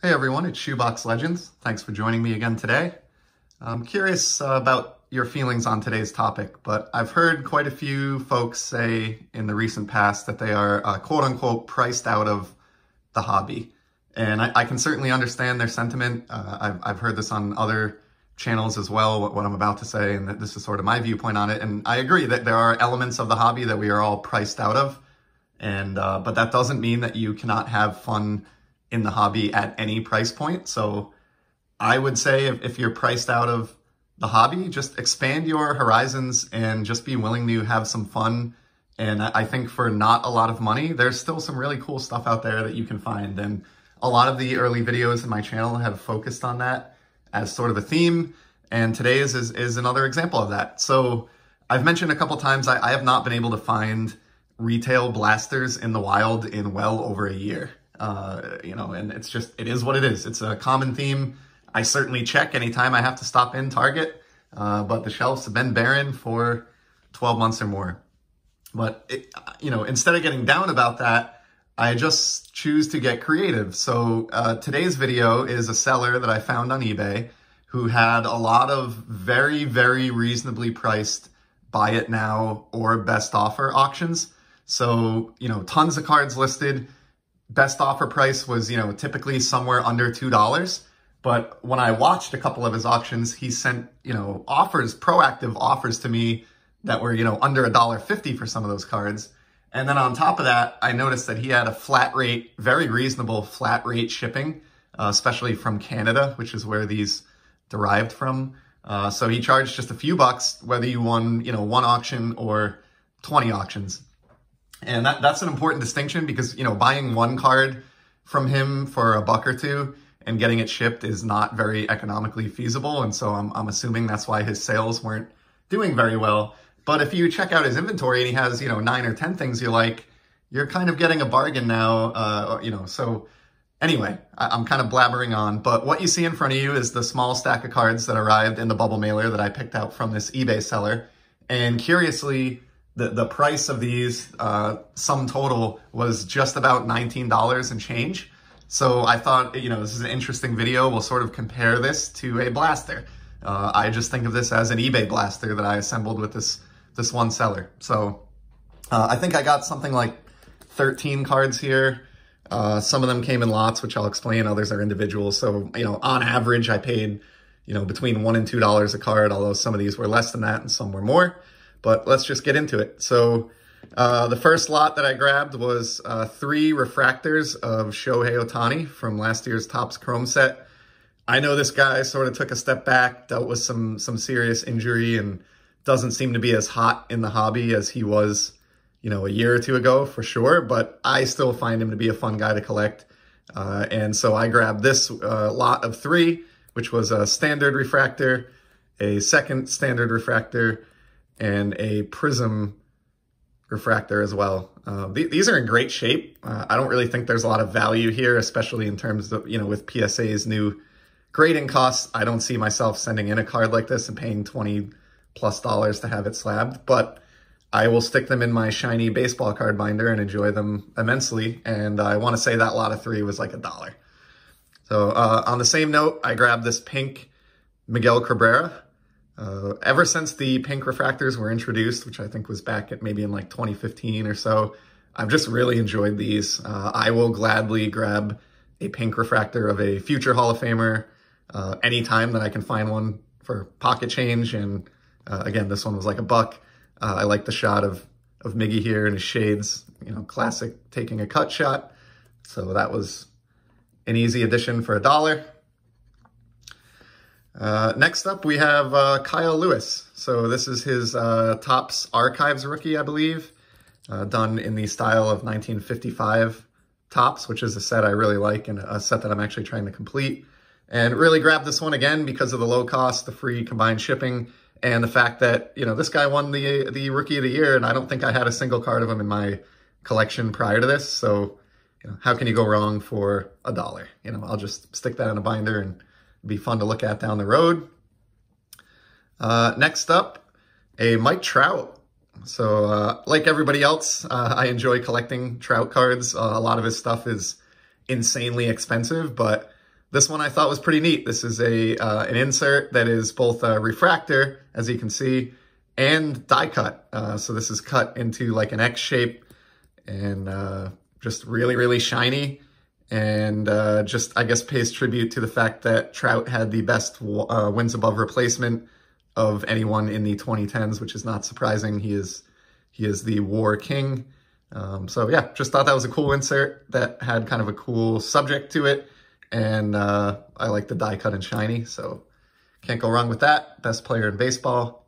Hey everyone, it's Shoebox Legends. Thanks for joining me again today. I'm curious about your feelings on today's topic, but I've heard quite a few folks say in the recent past that they are quote-unquote priced out of the hobby. And I can certainly understand their sentiment. I've heard this on other channels as well, what I'm about to say, and that this is sort of my viewpoint on it. And I agree that there are elements of the hobby that we are all priced out of, and but that doesn't mean that you cannot have fun in the hobby at any price point. So I would say if you're priced out of the hobby, just expand your horizons and just be willing to have some fun. And I think for not a lot of money, there's still some really cool stuff out there that you can find. And a lot of the early videos in my channel have focused on that as sort of a theme. And today's is another example of that. So I've mentioned a couple times, I have not been able to find retail blasters in the wild in well over a year. And it is what it is. It's a common theme. I certainly check anytime I have to stop in Target, but the shelves have been barren for 12 months or more. But, instead of getting down about that, I just choose to get creative. So today's video is a seller that I found on eBay who had a lot of very, very reasonably priced buy it now or best offer auctions. So, tons of cards listed. Best offer price was, typically somewhere under $2. But when I watched a couple of his auctions, he sent, proactive offers to me that were, under $1.50 for some of those cards. And then on top of that, I noticed that he had a flat rate, very reasonable flat rate shipping, especially from Canada, which is where these derived from. So he charged just a few bucks, whether you won, one auction or 20 auctions. And that's an important distinction because, buying one card from him for $1 or $2 and getting it shipped is not very economically feasible. And so I'm assuming that's why his sales weren't doing very well. But if you check out his inventory and he has, 9 or 10 things you like, you're kind of getting a bargain now, So anyway, I'm kind of blabbering on. But what you see in front of you is the small stack of cards that arrived in the bubble mailer that I picked out from this eBay seller. And curiously, the price of these sum total was just about $19 and change. So I thought, this is an interesting video. We'll sort of compare this to a blaster. I just think of this as an eBay blaster that I assembled with this one seller. So I think I got something like 13 cards here. Some of them came in lots, which I'll explain. Others are individuals. So, on average, I paid, between $1 and $2 a card, although some of these were less than that and some were more. But let's just get into it. So the first lot that I grabbed was 3 refractors of Shohei Ohtani from last year's Topps Chrome set. I know this guy sort of took a step back, dealt with some serious injury, and doesn't seem to be as hot in the hobby as he was, a year or two ago for sure. But I still find him to be a fun guy to collect. And so I grabbed this lot of 3, which was a standard refractor, a second standard refractor, and a prism refractor as well. These are in great shape. I don't really think there's a lot of value here, especially in terms of, with PSA's new grading costs. I don't see myself sending in a card like this and paying $20+ to have it slabbed, but I will stick them in my shiny baseball card binder and enjoy them immensely. And I want to say that lot of 3 was like $1. So on the same note, I grabbed this pink Miguel Cabrera. Ever since the pink refractors were introduced, which I think was back at maybe in like 2015 or so, I've just really enjoyed these. I will gladly grab a pink refractor of a future Hall of Famer anytime that I can find one for pocket change. And again, this one was like $1. I like the shot of Miggy here in his shades, classic taking a cut shot. So that was an easy addition for $1. Next up, we have Kyle Lewis. So this is his Topps Archives rookie, I believe, done in the style of 1955 Topps, which is a set I really like and a set that I'm actually trying to complete. And really grabbed this one again because of the low cost, the free combined shipping, and the fact that, this guy won the Rookie of the Year, and I don't think I had a single card of him in my collection prior to this. So, how can you go wrong for $1? I'll just stick that in a binder and be fun to look at down the road. Next up, a Mike Trout. So like everybody else, I enjoy collecting Trout cards. A lot of his stuff is insanely expensive, but This one I thought was pretty neat. This is an insert that is both a refractor, as you can see, and die cut. So this is cut into like an X shape and just really, really shiny. And just, I guess, pays tribute to the fact that Trout had the best wins above replacement of anyone in the 2010s, which is not surprising. He is the WAR king. So yeah, just thought that was a cool insert that had kind of a cool subject to it. And I like the die cut and shiny, so can't go wrong with that. Best player in baseball.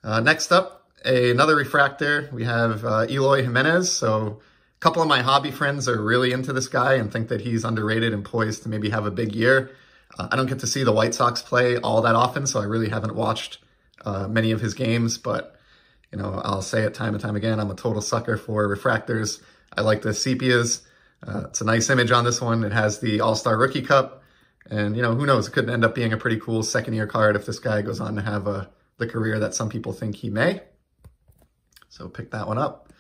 Next up, another refractor. We have Eloy Jimenez. So a couple of my hobby friends are really into this guy and think that he's underrated and poised to maybe have a big year. I don't get to see the White Sox play all that often, so I really haven't watched many of his games, but you know, I'll say it time and time again, I'm a total sucker for refractors. I like the sepias. It's a nice image on this one. It has the All-Star Rookie Cup, and you know, who knows, it could end up being a pretty cool second-year card if this guy goes on to have the career that some people think he may. So pick that one up.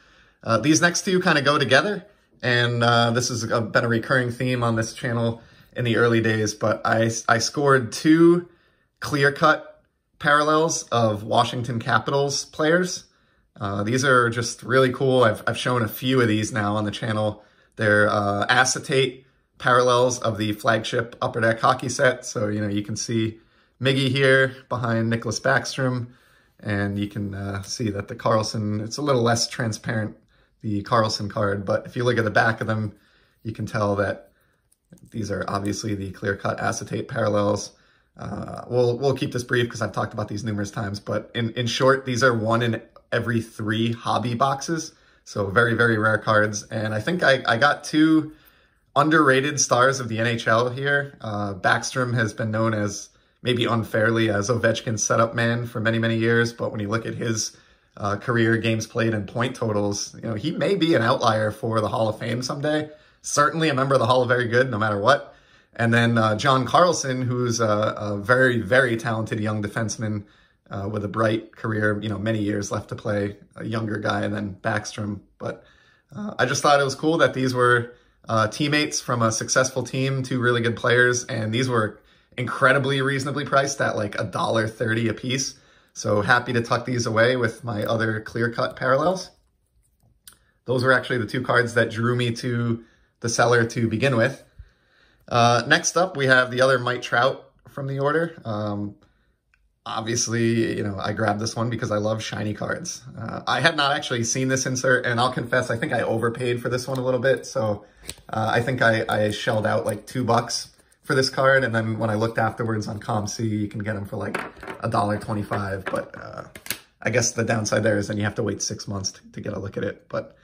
These next two kind of go together, and this has been a recurring theme on this channel in the early days, but I scored 2 clear-cut parallels of Washington Capitals players. These are just really cool. I've shown a few of these now on the channel. They're acetate parallels of the flagship Upper Deck hockey set. So, you know, you can see Miggy here behind Nicholas Backstrom, and you can see that the Carlson, it's a little less transparent, the Carlson card, but if you look at the back of them, you can tell that these are obviously the clear-cut acetate parallels. We'll keep this brief because I've talked about these numerous times, but in short, these are 1 in every 3 hobby boxes. So very, very rare cards. And I think I got 2 underrated stars of the NHL here. Backstrom has been known as, maybe unfairly, as Ovechkin's setup man for many, many years. But when you look at his career games played and point totals, you know, he may be an outlier for the Hall of Fame someday. Certainly a member of the Hall of Very Good, no matter what. And then John Carlson, who's a very, very talented young defenseman with a bright career, you know, many years left to play, a younger guy than Backstrom. But I just thought it was cool that these were teammates from a successful team, 2 really good players, and these were incredibly reasonably priced at like $1.30 a piece. So happy to tuck these away with my other clear-cut parallels. Those were actually the 2 cards that drew me to the seller to begin with. Next up, we have the other Mike Trout from the order. Obviously, you know, I grabbed this one because I love shiny cards. I had not actually seen this insert, and I'll confess, I think I overpaid for this one a little bit. So I think I shelled out like $2 for this card. And then when I looked afterwards on ComC, you can get them for like $1.25. But I guess the downside there is then you have to wait 6 months to get a look at it. But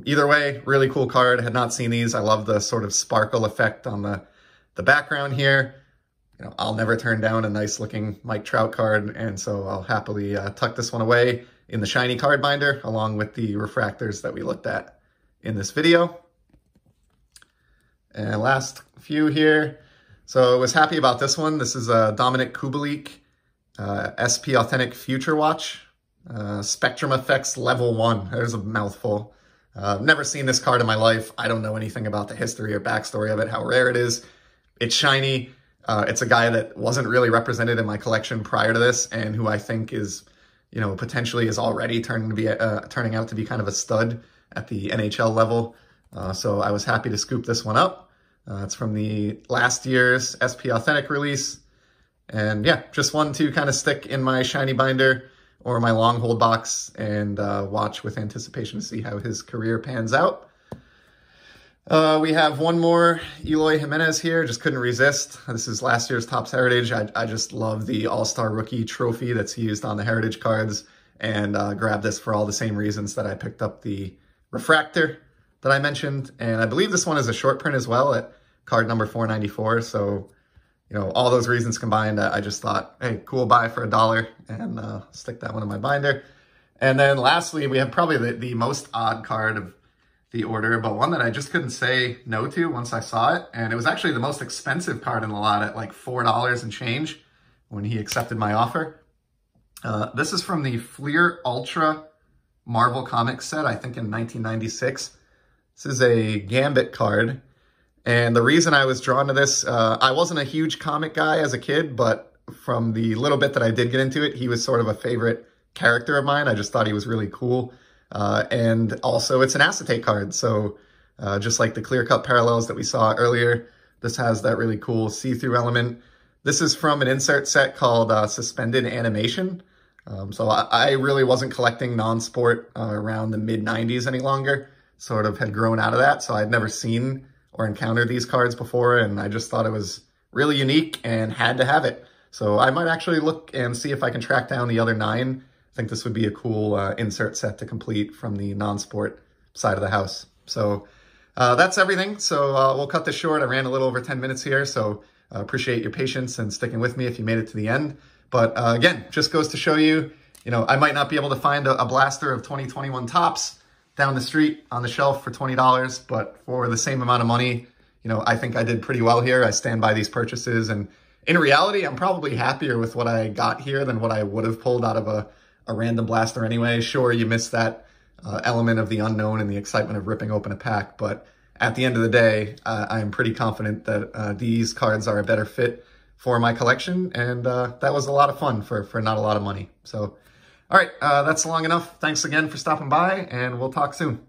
either way, really cool card. I had not seen these. I love the sort of sparkle effect on the background here. You know, I'll never turn down a nice looking Mike Trout card, and so I'll happily tuck this one away in the shiny card binder along with the refractors that we looked at in this video. And last few here. So I was happy about this one. This is a Dominic Kubalik SP Authentic Future Watch. Spectrum Effects Level 1. There's a mouthful. Never seen this card in my life. I don't know anything about the history or backstory of it, how rare it is. It's shiny. It's a guy that wasn't really represented in my collection prior to this, and who I think is, you know, potentially is already turning out to be kind of a stud at the NHL level. So I was happy to scoop this one up. It's from the last year's SP Authentic release. And yeah, just one to kind of stick in my shiny binder or my long hold box and watch with anticipation to see how his career pans out. We have one more Eloy Jimenez here. Just couldn't resist. This is last year's Topps Heritage. I just love the All-Star Rookie trophy that's used on the Heritage cards, and grabbed this for all the same reasons that I picked up the refractor that I mentioned. And I believe this one is a short print as well at card number 494. So, you know, all those reasons combined, I just thought, hey, cool buy for $1, and stick that one in my binder. And then lastly, we have probably the most odd card of the order, but one that I just couldn't say no to once I saw it. And it was actually the most expensive card in the lot at like $4 and change when he accepted my offer. This is from the Fleer Ultra Marvel Comics set, I think in 1996. This is a Gambit card, And the reason I was drawn to this, I wasn't a huge comic guy as a kid, but from the little bit that I did get into it, he was sort of a favorite character of mine. I just thought he was really cool. And also it's an acetate card. So just like the clear-cut parallels that we saw earlier, this has that really cool see-through element. This is from an insert set called Suspended Animation. So I really wasn't collecting non-sport around the mid-90s any longer. Sort of had grown out of that, so I'd never seen or encountered these cards before, and I just thought it was really unique and had to have it. So I might actually look and see if I can track down the other 9. I think this would be a cool insert set to complete from the non-sport side of the house. So that's everything. So we'll cut this short. I ran a little over 10 minutes here, so appreciate your patience and sticking with me if you made it to the end. But again, just goes to show you, I might not be able to find a blaster of 2021 Topps down the street on the shelf for $20, but for the same amount of money, I think I did pretty well here. I stand by these purchases, and in reality, I'm probably happier with what I got here than what I would have pulled out of a random blaster anyway. Sure, you miss that element of the unknown and the excitement of ripping open a pack, but at the end of the day, I'm pretty confident that these cards are a better fit for my collection, and that was a lot of fun for not a lot of money. So, all right, that's long enough. Thanks again for stopping by, and we'll talk soon.